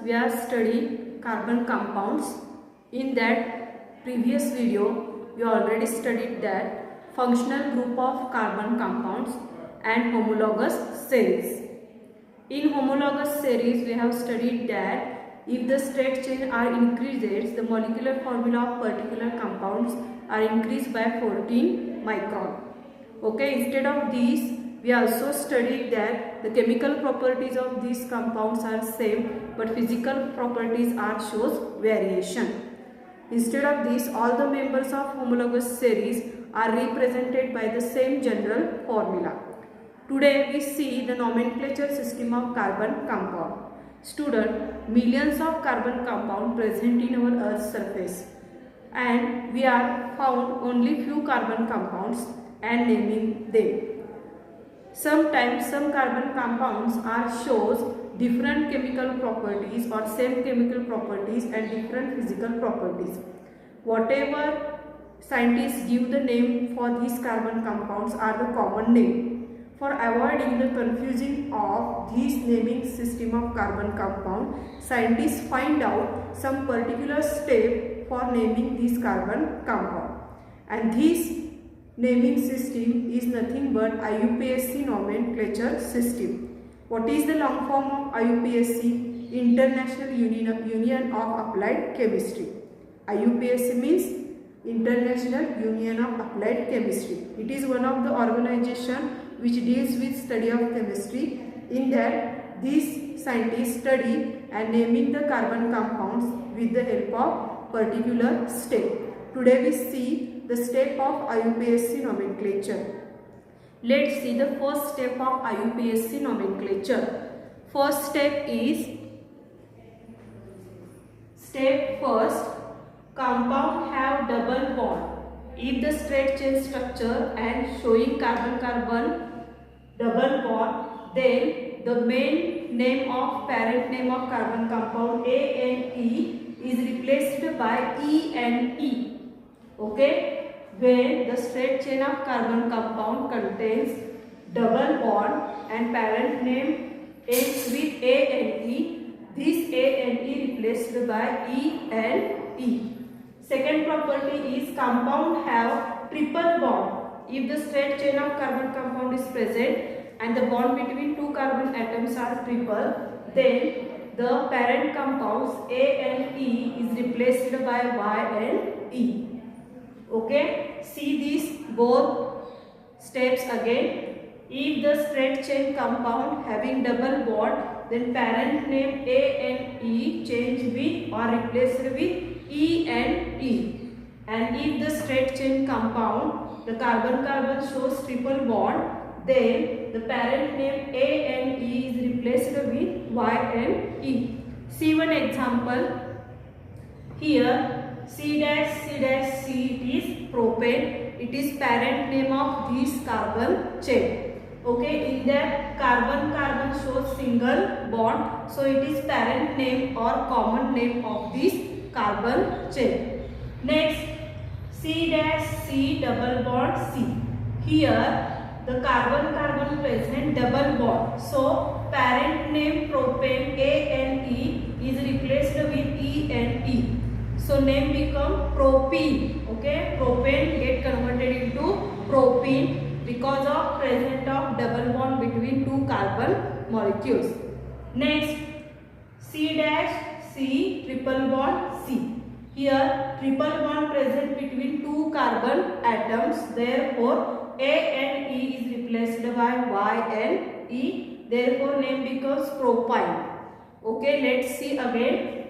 we are studying carbon compounds. In that previous video, we already studied that functional group of carbon compounds and homologous series. In homologous series, we have studied that if the state chain are increased, the molecular formula of particular compounds are increased by 14 micron. Okay, instead of these, we also studied that the chemical properties of these compounds are same, but physical properties are shows variation. Instead of this, all the members of homologous series are represented by the same general formula. Today we see the nomenclature system of carbon compound. Student, millions of carbon compound present in our Earth's surface, and we are found only few carbon compounds and naming them. Sometimes some carbon compounds are shows different chemical properties or same chemical properties and different physical properties. Whatever scientists give the name for these carbon compounds are the common name. For avoiding the confusion of this naming system of carbon compound, scientists find out some particular step for naming this carbon compound. And this naming system is nothing but IUPAC nomenclature system. What is the long form of IUPAC? International Union of Applied Chemistry. IUPAC means International Union of Applied Chemistry. It is one of the organization which deals with study of chemistry. In that, these scientists study and naming the carbon compounds with the help of particular step. Today we see the step of IUPAC nomenclature. Let's see the first step of IUPAC nomenclature. First step is step first. Compound have double bond. If the straight chain structure and showing carbon-carbon double bond, then the main name of parent name of carbon compound A and E is replaced by E and E. Okay, when the straight chain of carbon compound contains double bond and parent name ends with A and E, this A and E replaced by E and E. Second property is compound have triple bond. If the straight chain of carbon compound is present and the bond between two carbon atoms are triple, then the parent compounds A and E is replaced by Y and E. Okay, see these both steps again. If the straight chain compound having double bond, then parent name A and E change with or replaced with E and E. And if the straight chain compound, the carbon-carbon shows triple bond, then the parent name A and E is replaced with Y and E. See one example. Here C dash C dash C, it is propane. It is parent name of this carbon chain. Okay, in that carbon-carbon shows single bond, so it is parent name or common name of this carbon chain. Next, C dash C double bond C. Here the carbon-carbon present double bond, so parent name propane A and E is replaced with E and E. So name become propene. Okay, propane get converted into propene because of presence of double bond between two carbon molecules. Next, C dash C triple bond C. Here triple bond present between two carbon atoms, therefore A and E is replaced by Y and E, therefore name becomes propyne. Okay, let's see again.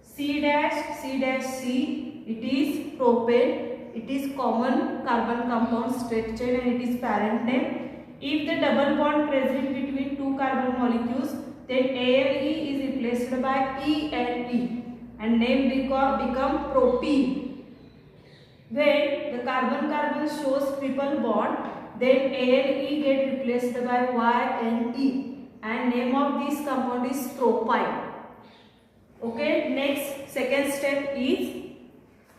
C dash C, it is propane. It is common carbon compound straight chain and it is parent name. If the double bond present between two carbon molecules, then A and E is replaced by E and E and name become propene. When the carbon-carbon shows triple bond, then A and E get replaced by Y and E and name of this compound is propyne. Okay, next second step is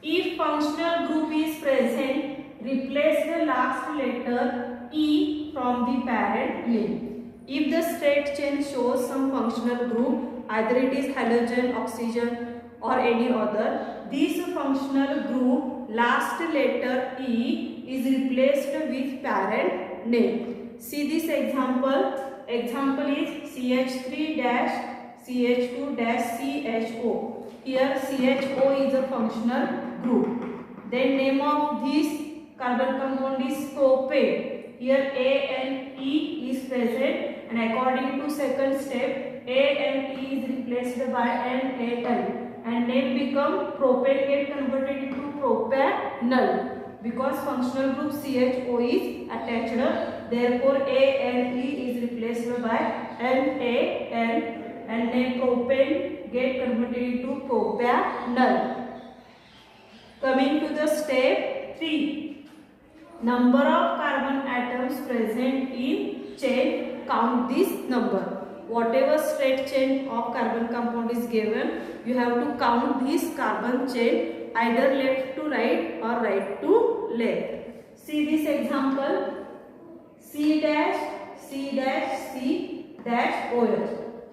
if functional group is present, replace the last letter E from the parent name. If the straight chain shows some functional group, either it is halogen, oxygen or any other. This functional group last letter E is replaced with parent name. See this example. Example is CH3-CH2-CHO. Here CHO is a functional group. Then name of this carbon compound is propane. Here A and E is present, and according to second step, A and E is replaced by NaL, and name become propane get converted into propanol because functional group CHO is attached. Therefore, A and E is replaced by NaL, and name propane get converted into propanol. Coming to the step 3. Number of carbon atoms present in chain, count this number. Whatever straight chain of carbon compound is given, you have to count this carbon chain either left to right or right to left. See this example. C-C-C-OH.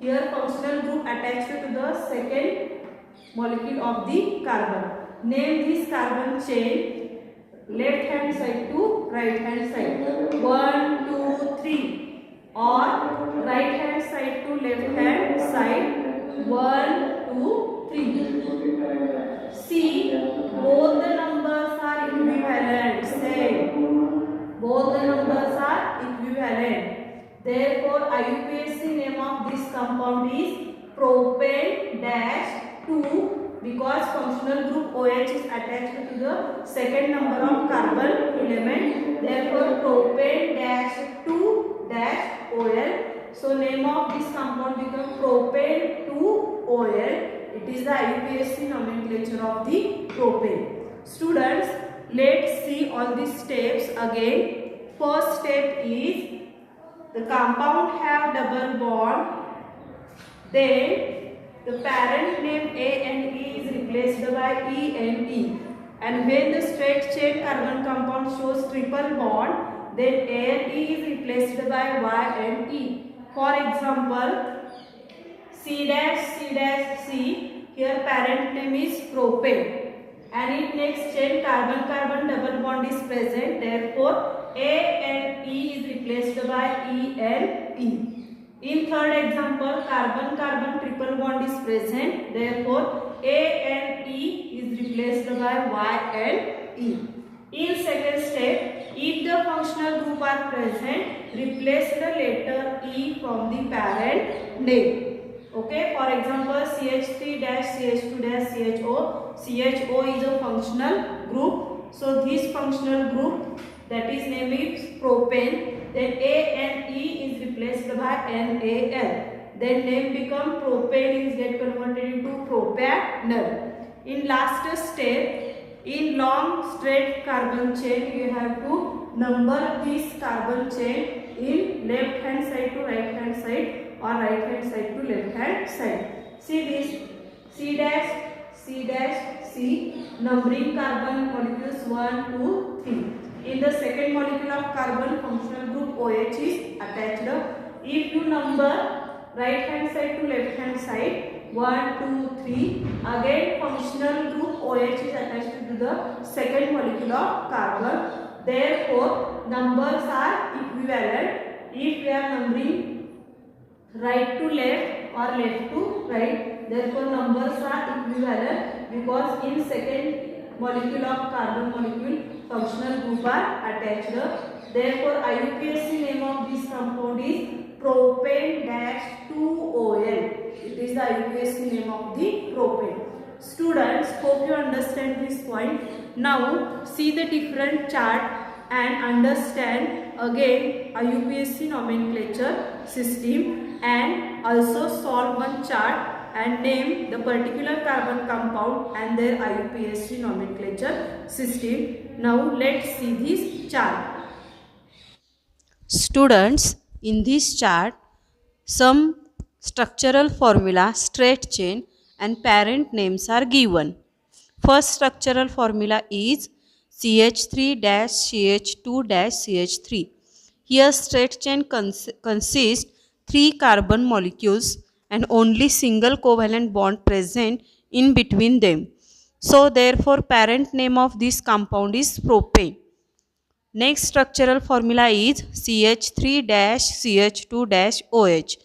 Here functional group attached to the second molecule of the carbon. Name this carbon chain left hand side to right hand side. 1, 2, 3. Or right hand side to left hand side. 1, 2, 3. See, both the numbers are equivalent. Say, both the numbers are equivalent. Therefore, IUPAC name of this compound is propane-2 because functional group OH is attached to the second number of carbon element. Therefore, propane-2-OL. So, name of this compound becomes propane-2-OL. It is the IUPAC nomenclature of the propane. Students, let's see all these steps again. First step is the compound have double bond. Then the parent name A and E is replaced by E and E. And when the straight chain carbon compound shows triple bond, then A and E is replaced by Y and E. For example, C-C-C. Here parent name is propane. And in next chain carbon-carbon double bond is present. Therefore, A and E is replaced by E and E. In third example, carbon-carbon triple bond is present. Therefore, A and E is replaced by Y and E. In second step, if the functional group are present, replace the letter E from the parent name. Okay, for example, CH3-CH2-CHO. CHO is a functional group. So, this functional group, that is name is propane. Then A and E is replaced by NaL. Then name become propane is get converted into propanol. In last step, in long straight carbon chain, you have to number this carbon chain in left hand side to right hand side or right hand side to left hand side. See this C-C-C, numbering carbon molecules 1, 2, 3. In the second molecule of carbon, functional group OH is attached. If you number right hand side to left hand side 1, 2, 3, again functional group OH is attached to the second molecule of carbon. Therefore, numbers are equivalent. If we are numbering right to left or left to right, therefore numbers are equivalent because in second molecule of carbon molecule functional group are attached. Therefore, IUPAC name of this compound is propane-2OL. It is the IUPAC name of the propane. Students, hope you understand this point. Now, see the different chart and understand again IUPAC nomenclature system, and also solve one chart and name the particular carbon compound and their IUPAC nomenclature system. Now let's see this chart. Students, in this chart, some structural formula, straight chain and parent names are given. First structural formula is CH3-CH2-CH3. Here straight chain consists 3 carbon molecules and only single covalent bond present in between them. So therefore parent name of this compound is propane. Next structural formula is CH3-CH2-OH.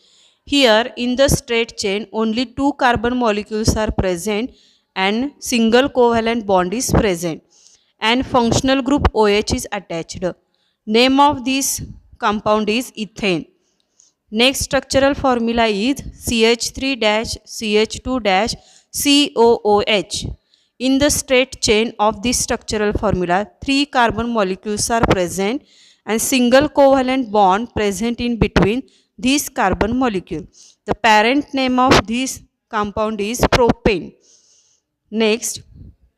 Here in the straight chain only two carbon molecules are present and single covalent bond is present and functional group OH is attached. Name of this compound is ethane. Next structural formula is CH3-CH2-COOH. In the straight chain of this structural formula, three carbon molecules are present and single covalent bond present in between these carbon molecules. The parent name of this compound is propane. Next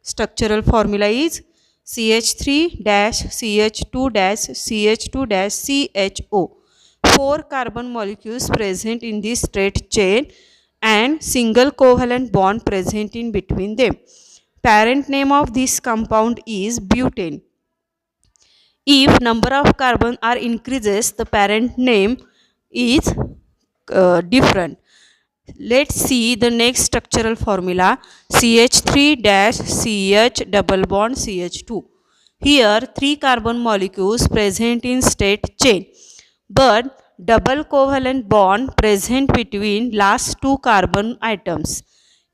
structural formula is CH3-CH2-CH2-CHO. Four carbon molecules present in this straight chain and single covalent bond present in between them. Parent name of this compound is butane. If number of carbon are increases, the parent name is different. Let's see the next structural formula CH3-CH double bond CH2. Here three carbon molecules present in straight chain but double covalent bond present between last two carbon atoms.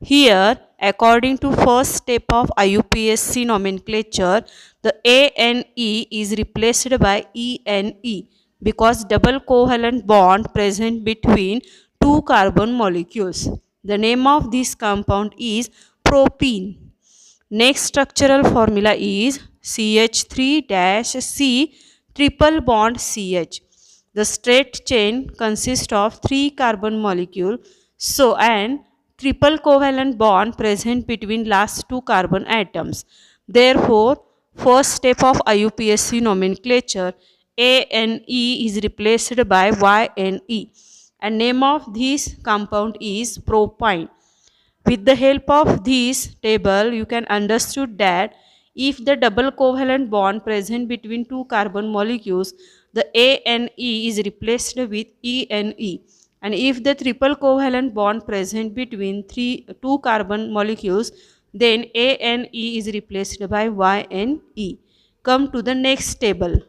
Here according to first step of IUPAC nomenclature, the ANE is replaced by ENE because double covalent bond present between two carbon molecules. The name of this compound is propene. Next structural formula is CH3-C triple bond CH. The straight chain consists of three carbon molecules and triple covalent bond present between last two carbon atoms. Therefore, first step of IUPAC nomenclature, ANE is replaced by YNE and name of this compound is propyne. With the help of this table, you can understood that if the double covalent bond present between two carbon molecules, the ANE is replaced with ENE. And if the triple covalent bond present between two carbon molecules, then ANE is replaced by YNE. Come to the next table.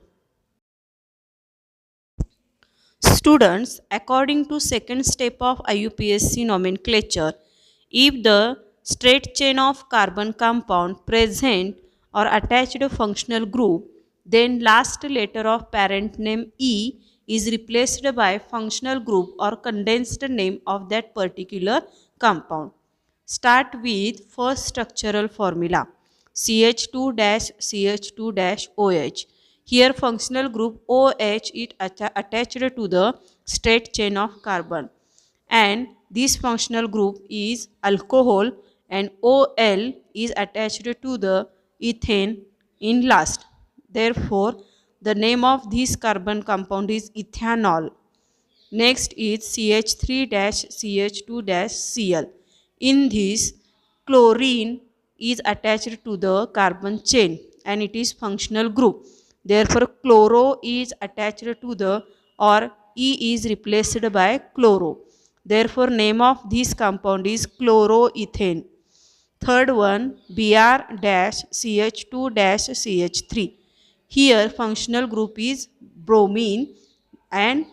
Students, according to second step of IUPAC nomenclature, if the straight chain of carbon compound present or attached functional group, then last letter of parent name E is replaced by functional group or condensed name of that particular compound. Start with first structural formula CH2-CH2-OH. Here functional group OH is attached to the straight chain of carbon and this functional group is alcohol and OL is attached to the ethane in last. Therefore, the name of this carbon compound is ethanol. Next is CH3-CH2-Cl. In this, chlorine is attached to the carbon chain and it is functional group. Therefore, chloro is attached to the or E is replaced by chloro. Therefore, name of this compound is chloroethane. Third one, Br-CH2-CH3. Here, functional group is bromine and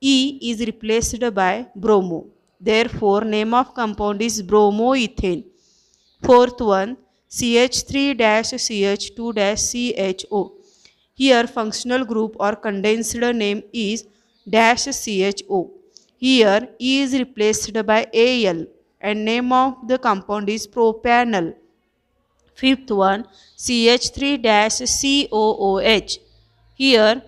E is replaced by bromo. Therefore, name of compound is bromoethane. Fourth one, CH3-CH2-CHO. Here, functional group or condensed name is -CHO. Here, E is replaced by Al and name of the compound is propanol. Fifth one, CH3-COOH. Here,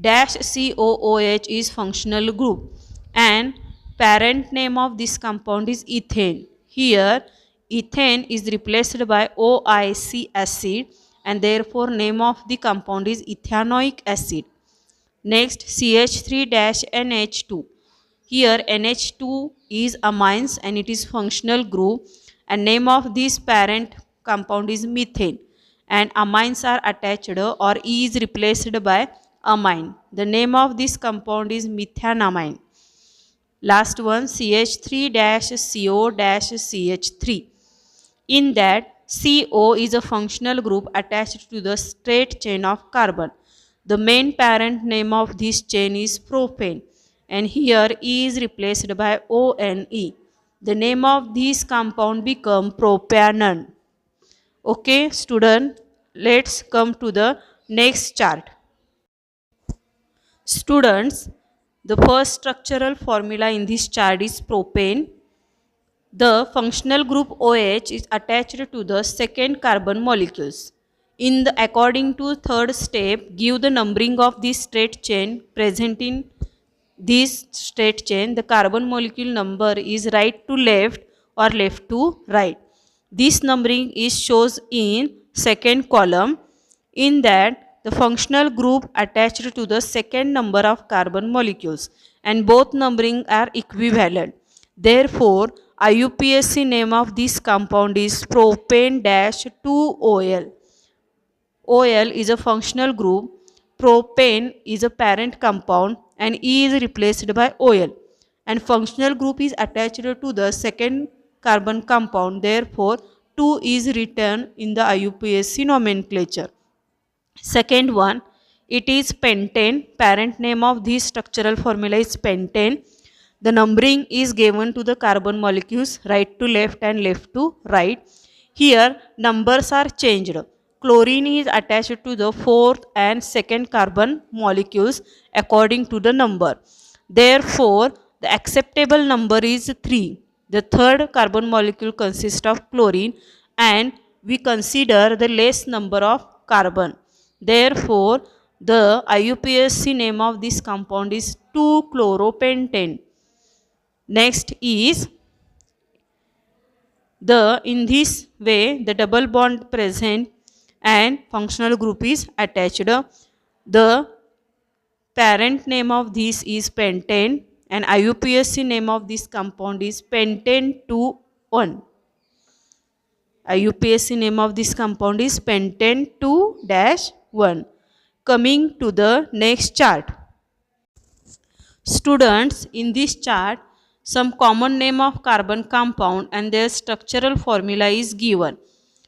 -COOH is functional group and parent name of this compound is ethane. Here, ethane is replaced by OIC acid and therefore name of the compound is ethanoic acid. Next, CH3-NH2. Here, NH2 is amines and it is functional group and name of this parent compound is methane and amines are attached or E is replaced by amine. The name of this compound is methanamine. Last one CH3-CO-CH3. In that CO is a functional group attached to the straight chain of carbon. The main parent name of this chain is propane, and here E is replaced by ONE. The name of this compound become propanone. Okay, student, let's come to the next chart. Students, the first structural formula in this chart is propane. The functional group OH is attached to the second carbon molecules. In the according to third step, give the numbering of this straight chain present in this straight chain. The carbon molecule number is right to left or left to right. This numbering is shows in second column. In that, the functional group attached to the second number of carbon molecules, and both numbering are equivalent. Therefore, IUPAC name of this compound is propane-2OL. OL is a functional group, propane is a parent compound, and E is replaced by OL. And functional group is attached to the second carbon compound, therefore 2 is written in the IUPAC nomenclature. Second one, it is pentane. Parent name of this structural formula is pentane. The numbering is given to the carbon molecules right to left and left to right. Here numbers are changed. Chlorine is attached to the fourth and second carbon molecules according to the number. Therefore, the acceptable number is 3. The third carbon molecule consists of chlorine, and we consider the less number of carbon. Therefore, the IUPAC name of this compound is 2-chloropentane. Next is in this way the double bond present and functional group is attached. The parent name of this is pentane, and IUPAC name of this compound is pentane-2-1. IUPAC name of this compound is pentane-2-1. Coming to the next chart. Students, in this chart, some common name of carbon compound and their structural formula is given.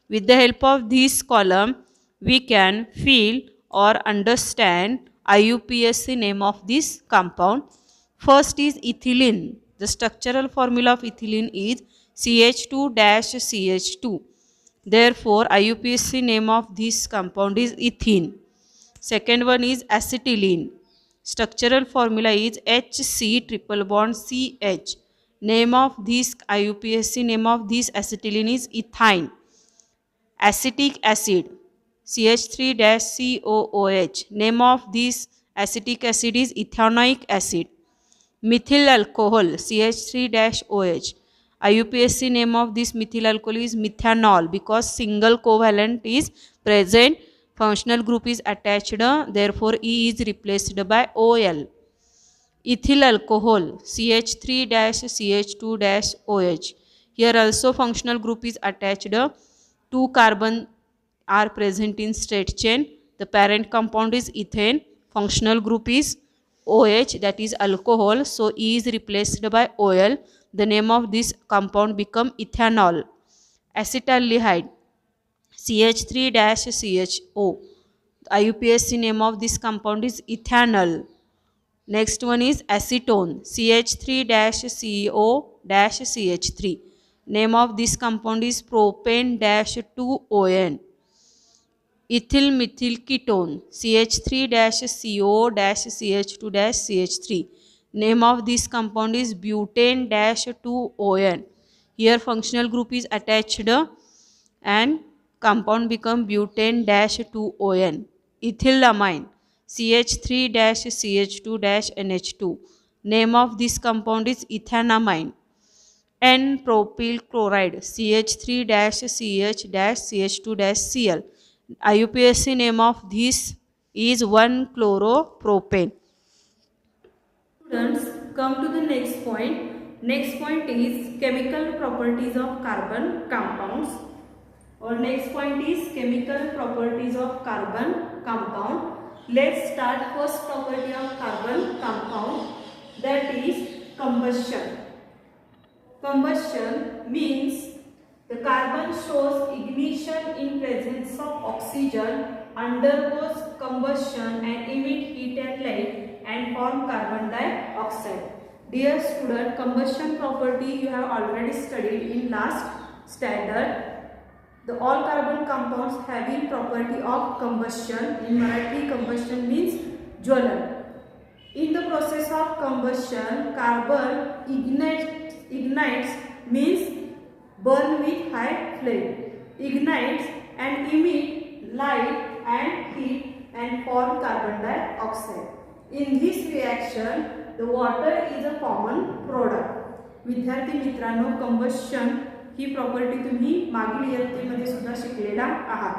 With the help of this column, we can feel or understand IUPAC name of this compound. First is ethylene. The structural formula of ethylene is CH2-CH2. Therefore, IUPAC name of this compound is ethene. Second one is acetylene. Structural formula is HC triple bond CH. Name of this IUPAC name of this acetylene is ethyne. Acetic acid CH3-COOH. Name of this acetic acid is ethanoic acid. Methyl alcohol CH3-OH. IUPAC name of this methyl alcohol is methanol because single covalent is present. Functional group is attached, therefore E is replaced by OL. Ethyl alcohol CH3-CH2-OH. Here also functional group is attached. 2 carbon are present in straight chain. The parent compound is ethane. Functional group is OH, that is alcohol. So E is replaced by OL. The name of this compound become ethanol. Acetaldehyde CH3-CHO. The IUPAC name of this compound is ethanol. Next one is acetone CH3-CO-CH3. Name of this compound is propane-2ON. Ethyl methyl ketone CH3-CO-CH2-CH3. Name of this compound is butane-2ON. Here functional group is attached and compound become butane-2ON. Ethylamine CH3-CH2-NH2. Name of this compound is ethanamine. N-propyl chloride CH3-CH-CH2-Cl. IUPAC name of this is 1-chloropropane. Students, come to the next point. Next point is chemical properties of carbon compounds. Or next point is chemical properties of carbon compound. Let's start first property of carbon compound, that is combustion. Combustion means the carbon shows ignition in presence of oxygen, undergoes combustion and emit heat and light and form carbon dioxide. Dear student, combustion property you have already studied in last standard. The all carbon compounds having property of combustion. In Marathi, combustion means ज्वलन. In the process of combustion, carbon ignites means burn with high flame, ignites and emit light and heat and form carbon dioxide. In this reaction, the water is a common product. विद्यार्थी मित्रांनो, combustion ही property तुम्ही मागील इयत्तेमध्ये सुद्धा शिकलेला आहात.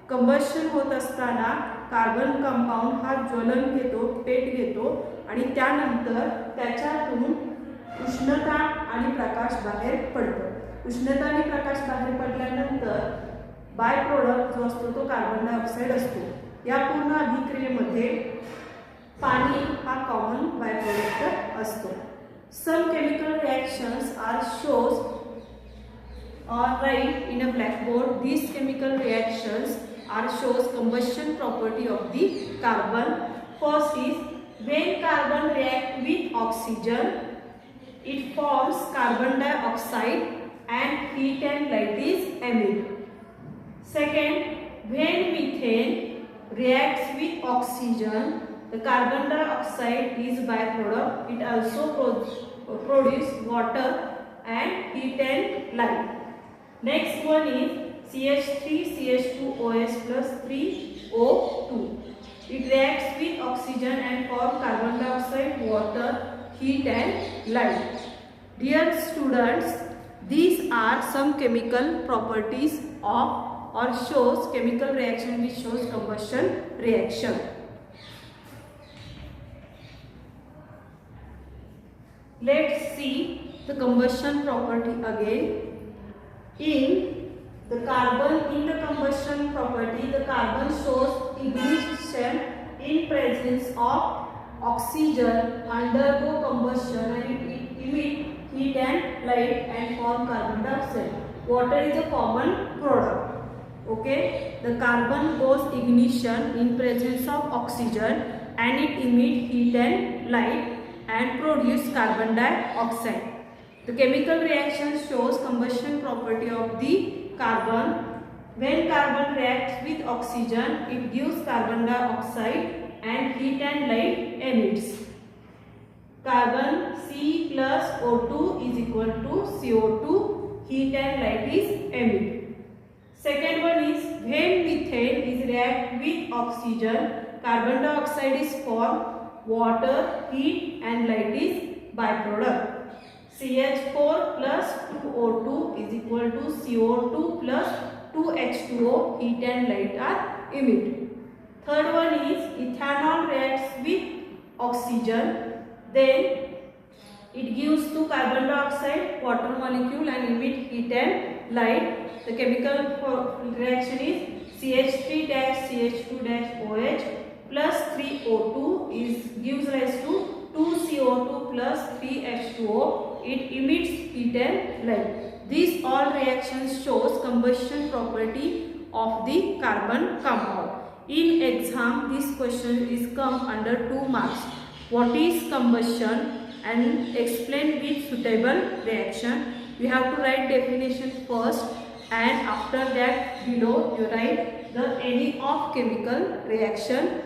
Combustion होत असताना carbon compound हा ज्वलन घेतो, पेट घेतो आणि त्यानंतर त्याच्यातून उष्णता आणि प्रकाश बाहेर पडतो. उष्णता आणि प्रकाश बाहेर पडल्यानंतर बाय प्रोडक्ट जो असतो तो कार्बन डायऑक्साइड असतो. या पूर्ण अभिक्रियेमध्ये पाणी हा कॉमन बाय प्रोडक्ट असतो. Some chemical reactions are shows or write in a blackboard. These chemical reactions are shows combustion property of the carbon. First is when carbon react with oxygen, it forms carbon dioxide and heat and light is emitted. Second, when methane reacts with oxygen, the carbon dioxide is byproduct. It also produces water and heat and light. Next one is CH3CH2OH plus 3O2. It reacts with oxygen and form carbon dioxide, water, heat and light. Dear students, these are some chemical properties of or shows chemical reaction which shows combustion reaction. Let's see the combustion property again. In the combustion property, the carbon shows ignition in presence of oxygen, undergo combustion and it emit heat and light and form carbon dioxide. Water is a common product. Okay, the carbon goes ignition in presence of oxygen and it emit heat and light and produce carbon dioxide. The chemical reaction shows combustion property of the carbon. When carbon reacts with oxygen, it gives carbon dioxide and heat and light emits. Carbon C plus O2 is equal to CO2, heat and light is emitted. Second one is when methane is react with oxygen, carbon dioxide is formed, water, heat and light is byproduct. CH4 plus 2O2 is equal to CO2 plus 2H2O, heat and light are emitted. Third one is ethanol reacts with oxygen, then it gives to carbon dioxide, water molecule and emit heat and light. The chemical reaction is CH3-CH2-OH plus 3O2 gives rise to 2CO2 plus 3H2O. It emits heat and light. These all reactions shows combustion property of the carbon compound. In exam, this question is come under 2 marks. What is combustion and explain with suitable reaction. You have to write definition first and after that below you write the any of chemical reaction.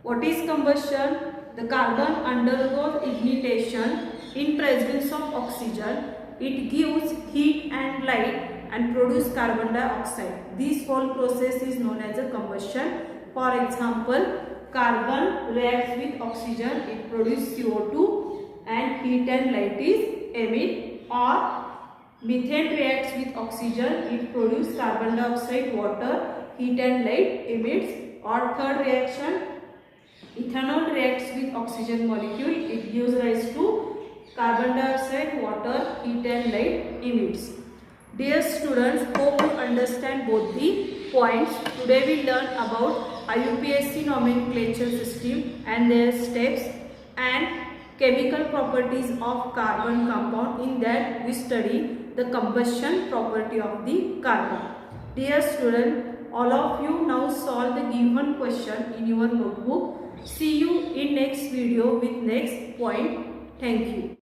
What is combustion? The carbon undergoes ignition in presence of oxygen. It gives heat and light and produce carbon dioxide. This whole process is known as a combustion. For example, carbon reacts with oxygen, it produces CO2 and heat and light is emitted. Or methane reacts with oxygen, it produces carbon dioxide, water, heat and light emits. Or third reaction, ethanol reacts with oxygen molecule, it gives rise to carbon dioxide, water, heat and light emits. Dear students, hope you understand both the points. Today we learn about IUPAC nomenclature system and their steps, and chemical properties of carbon compound. In that we study the combustion property of the carbon. Dear student, all of you now solve the given question in your notebook. See you in next video with next point. Thank you.